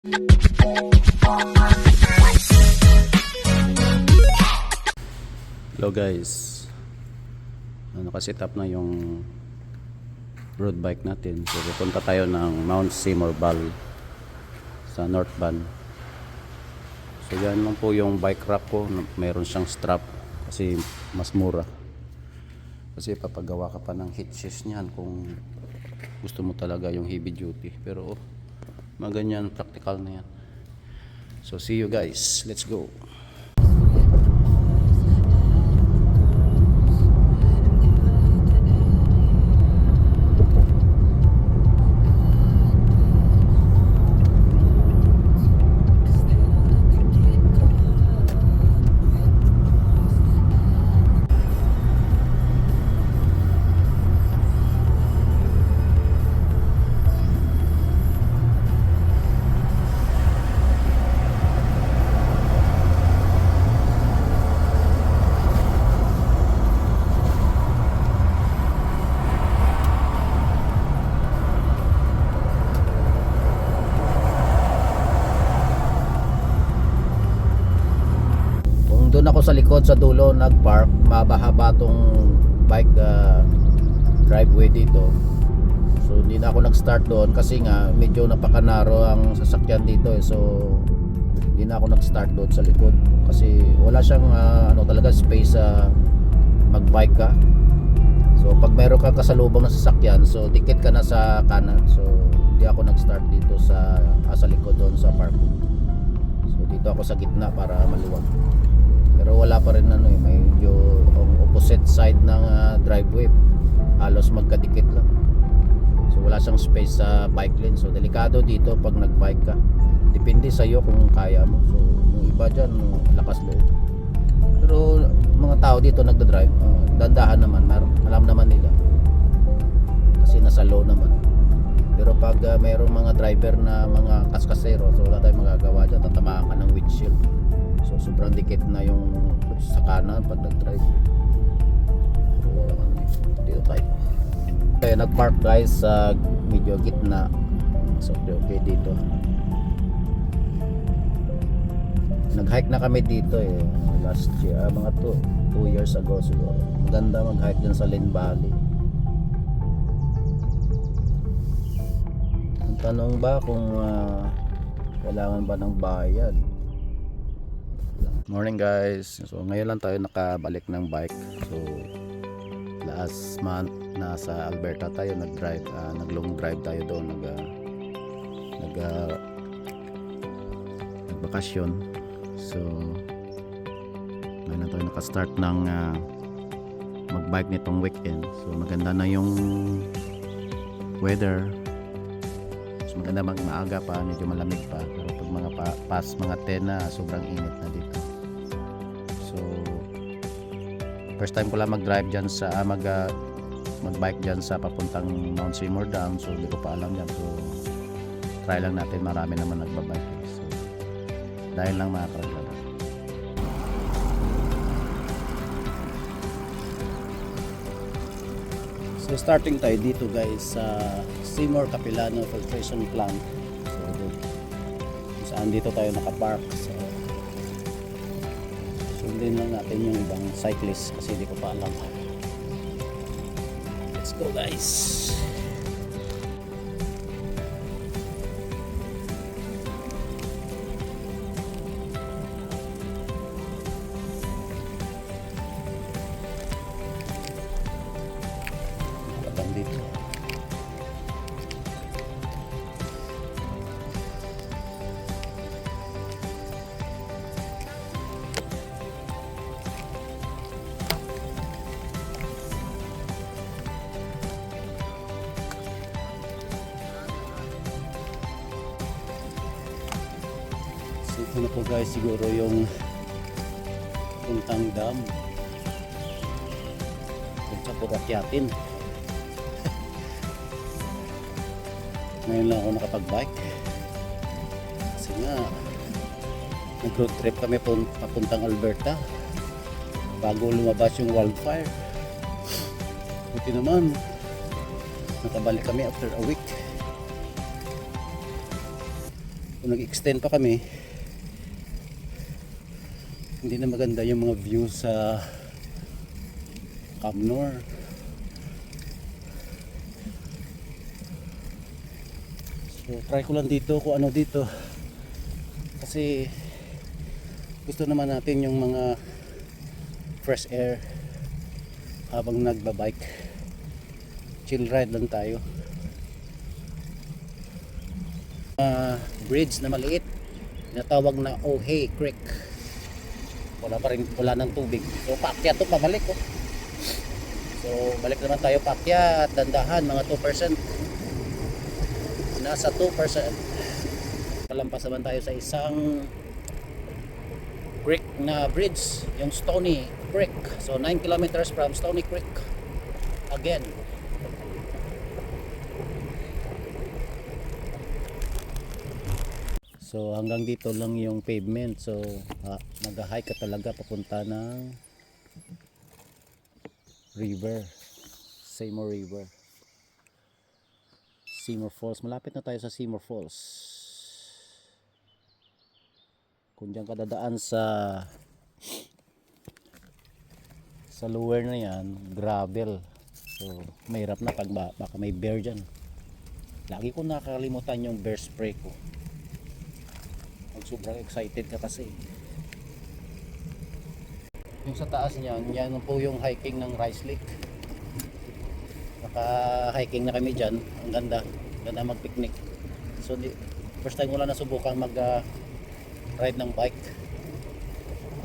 Hello guys, nakaset up na yung road bike natin. So pupunta tayo ng Mount Seymour Valley sa North Van. So yan lang po yung bike rack ko. Meron siyang strap kasi mas mura, kasi papagawa ka pa ng hitches niyan kung gusto mo talaga yung heavy duty. Pero mga ganyan, practical na yan. So see you guys, let's go. Doon ako sa likod sa dulo nagpark. Mahaba-haba tong bike driveway dito. So hindi na ako nag-start doon kasi nga medyo napakanaro ang sasakyan dito So hindi na ako nag-start doon sa likod kasi wala siyang talaga space mag-bike ka. So pag mayroon kang kasalubong na sasakyan, so dikit ka na sa kanan. So hindi ako nag-start dito sa likod doon sa park. So dito ako sa gitna para maluwag. Pero wala pa rin medyo opposite side ng driveway, halos magkadikit lang. So wala siyang space sa bike lane. So delikado dito pag nagbike ka. Depende sa iyo kung kaya mo. So yung iba dyan lakas loob. Pero mga tao dito nagda-drive, dandahan naman, alam naman nila kasi nasa low naman. Pero pag mayroong mga driver na mga kaskasero, so wala tayong magagawa dyan, tatamaan ka ng windshield. So sobrang dikit na yung sa kanan pag nag-drive. Dito tayo. Okay, nag-park guys sa medyo gitna. So okay dito. Nag-hike na kami dito last year, mga 2 years ago siguro. Maganda mag-hike dyan sa Lynn Valley. Ang tanong ba kung kailangan ba ng bayad? Morning guys. So ngayon lang tayo nakabalik ng bike. So last month nasa Alberta tayo nag-drive, nag-long drive tayo doon, nagbakasyon. So ngayon lang tayo naka-start ng mag-bike nitong weekend. So maganda na yung weather. So maganda maaga pa, medyo malamig pa. Pero pag mga past mga 10 na, sobrang init na dito. So first time ko lang mag-drive dyan sa mag-bike dyan sa papuntang Mount Seymour Dam. So hindi ko pa alam yan. So try lang natin, marami naman nagbabike. So dahil lang makakaragala. So starting tayo dito guys sa Seymour Capilano Filtration Plant. So saan dito tayo nakapark. So sundin lang natin yung ibang cyclist kasi hindi ko pa alam. Let's go guys. Matang dito. Ito na po guys, siguro yung puntang dam. Punta po rakyatin. Ngayon lang ako nakapag-bike kasi nga nag-road trip kami papuntang Alberta bago lumabas yung wildfire. Buti naman nakabalik kami after a week. Kung nag-extend pa kami, hindi na maganda yung mga views sa Camp Nor. So try ko lang dito kung ano dito, kasi gusto naman natin yung mga fresh air habang nagbabike. Chill ride lang tayo. Bridge na maliit na tawag na Ohey Creek, wala ng tubig, so paakyat to pabalik oh. So balik naman tayo paakyat, dandahan, mga 2%, nasa 2%. Palampas naman tayo sa isang creek na bridge, yung Stony Creek. So 9 kilometers from Stony Creek again. So hanggang dito lang yung pavement. So mag-hike ka talaga papunta ng river, Seymour River, Seymour Falls. Malapit na tayo sa Seymour Falls. Kung diyan ka dadaan sa lower na yan, gravel. So mahirap na pag baka may bear dyan. Lagi ko nakakalimutan yung bear spray ko. Sobrang excited ka kasi. Yung sa taas niyan, yan po yung hiking ng Rice Lake. Naka-hiking na kami dyan. Ang ganda. Ganda mag-picnic. So first time ko lang nasubukan mag-ride ng bike.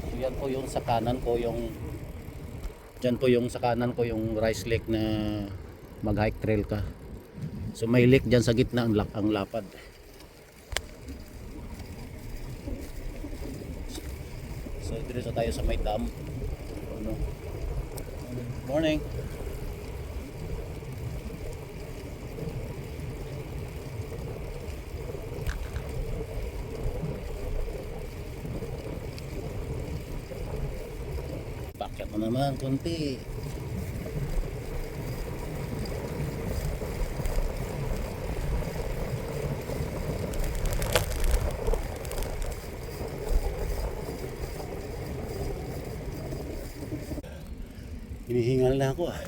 So yan po yung sa kanan ko, yung dyan po yung sa kanan ko yung Rice Lake na mag-hike trail ka. So may lake dyan sa gitna ang lapad. So dito tayo sa may dam. Ano? Morning. Pakyat mo naman konti. Hinihingal na ako ah.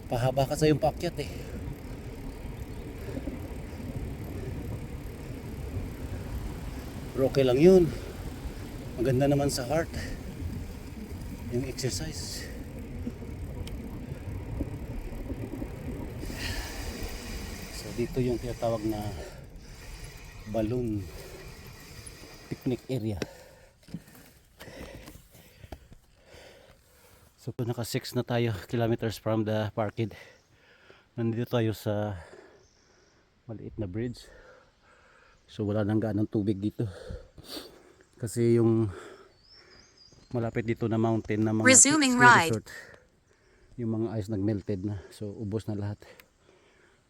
Pahaba kasi yung paakyat eh. Pero okay lang yun. Maganda naman sa heart yung exercise. So dito yung tinatawag na balloon picnic area. So naka 6 na tayo kilometers from the parkid. Nandito tayo sa maliit na bridge. So wala nang gaanong tubig dito. Kasi yung malapit dito na mountain na mga Resuming ski ride. resort, yung mga ice nagmelted na. So ubos na lahat.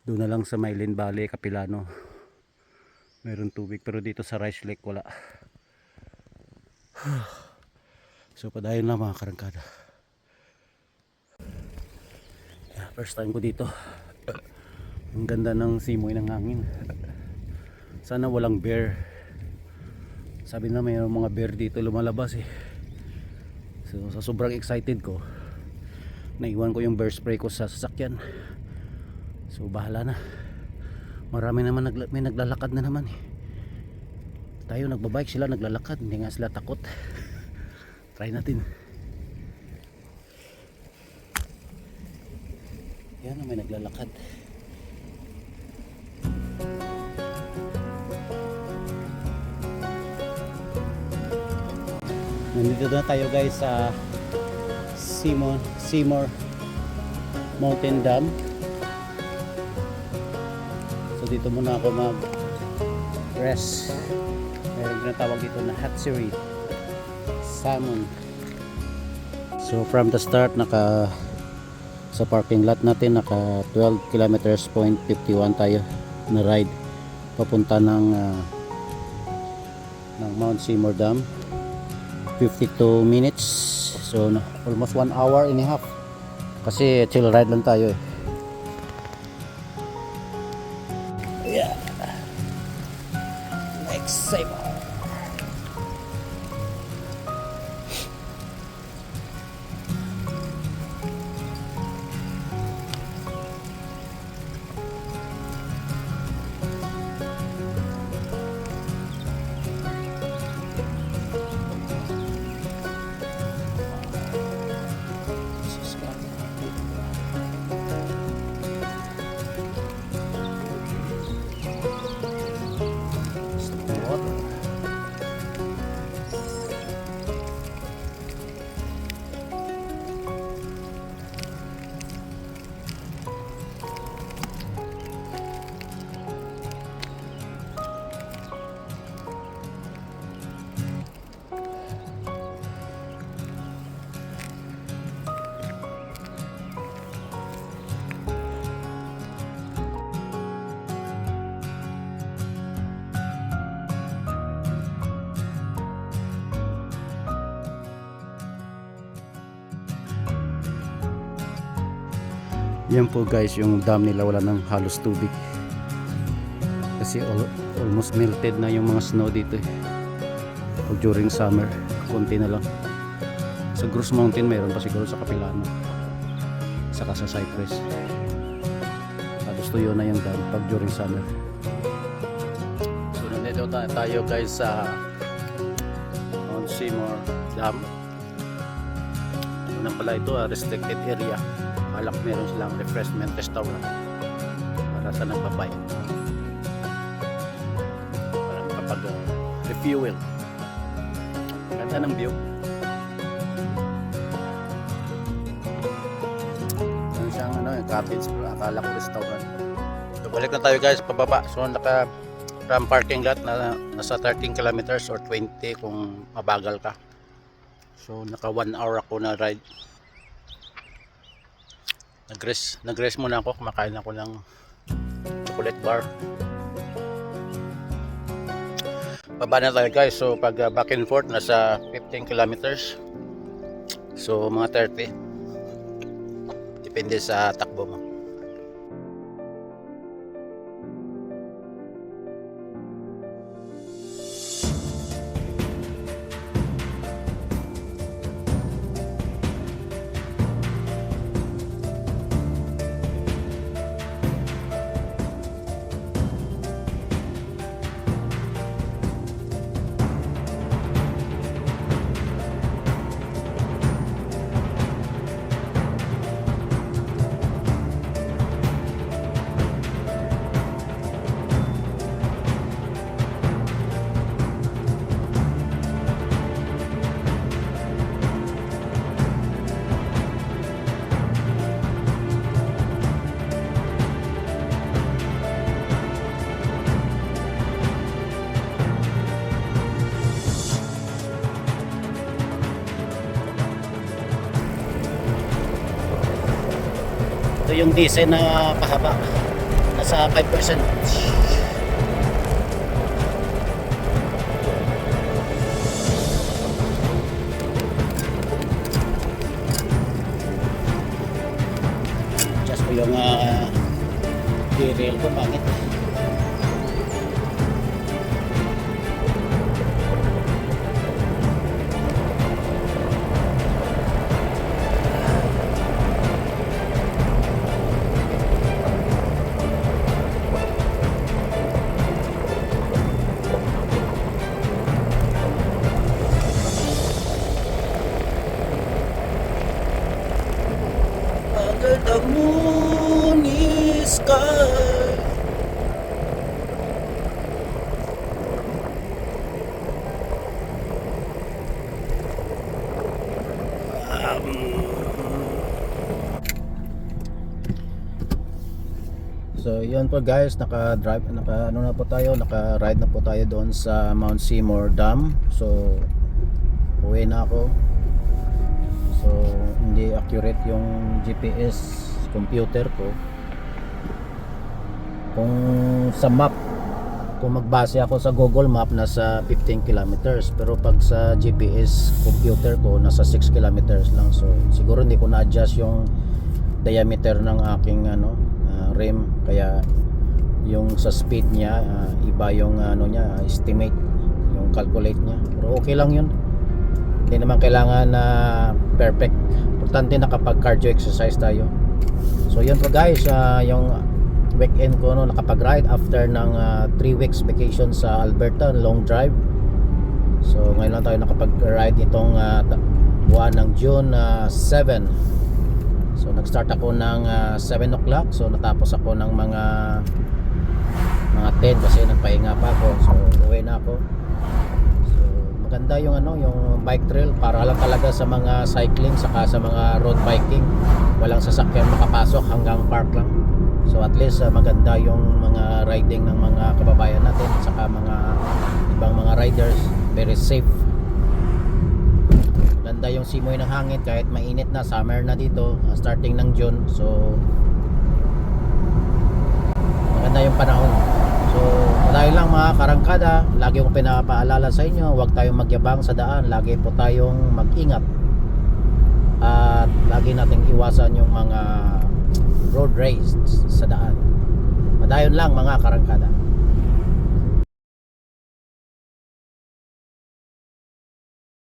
Doon na lang sa Maylin Valley, Capilano meron tubig, pero dito sa Rice Lake wala. So padayon lang mga karangkada. First time ko dito. Ang ganda ng simoy ng hangin. Sana walang bear. Sabi na may mga bear dito lumalabas eh. So sa sobrang excited ko, naiwan ko yung bear spray ko sa sasakyan. So bahala na. Marami naman may naglalakad na naman eh. Tayo nagbabike, sila naglalakad. Hindi nga sila takot. Try natin. Yan, may naglalakad. Nandito na tayo guys sa Seymour Mountain Dam. So dito muna ako mag-rest. Meron tinatawag dito na hatchery salmon. So from the start sa parking lot natin naka 12 kilometers point 51 tayo na ride papunta ng Mount Seymour Dam. 52 minutes, so almost 1 hour and a half kasi chill ride lang tayo eh. Yeah. Save. Yan po guys, yung dam nila wala ng halos tubig. Kasi almost melted na yung mga snow dito eh. O during summer, konti na lang. Sa Grouse Mountain mayroon pa siguro sa Capilano. Saka sa Cypress. Halos tuyo na yung dam pag during summer. So nandito tayo guys sa Mount Seymour Dam. Unang pala ito, restricted area. Alak meron silang refreshment restaurant para sa nagbabayad para makapag refuel. Ganda ng view. Ano siyang cottage, akala ko restaurant. So, balik na tayo guys pababa. So naka from parking lot na nasa 13 kilometers or 20 kung mabagal ka. So naka 1 hour ako na ride. Nag-rest muna ako, kumakain ako ng chocolate bar. Baba na tayo guys, so pag back and forth nasa 15 kilometers. So mga 30. Depende sa takbo mo. Ito yung diesel na pahaba, nasa 5%. Just po yung derail ko, pangit. Under the moony sky. So yun po guys, naka-ride na po tayo doon sa Mount Seymour Dam. So uwi na ako. So hindi accurate yung GPS computer ko. Kung sa map, kung magbase ako sa Google Map, nasa 15 kilometers, pero pag sa GPS computer ko nasa 6 kilometers lang. So siguro hindi ko na-adjust yung diameter ng aking rim, kaya yung sa speed niya iba yung estimate. calculate niya. Pero okay lang yun. Hindi naman kailangan na perfect. Importante na kapag cardio exercise tayo. So yun po guys, yung weekend ko no, nakapag-ride after ng 3 weeks vacation sa Alberta, long drive. So ngayon lang tayo nakapag-ride itong buwan ng June 7. So nag-start ako ng 7 o'clock. So natapos ako ng mga 10 kasi nagpahinga pa ako. So uwi na ako. So maganda yung yung bike trail para lang talaga sa mga cycling saka sa mga road biking. Walang sasakyan makapasok, hanggang park lang. So at least maganda yung mga riding ng mga kababayan natin saka mga ibang mga riders, very safe. Maganda yung simoy ng hangin kahit mainit na, summer na dito, starting ng June. So maganda yung panahon. So dahil lang mga karangkada, lagi kong pinapaalala sa inyo, huwag tayong magyabang sa daan, lagi po tayong mag-ingat at lagi nating iwasan yung mga road race sa daan. Madayon lang mga karangkada.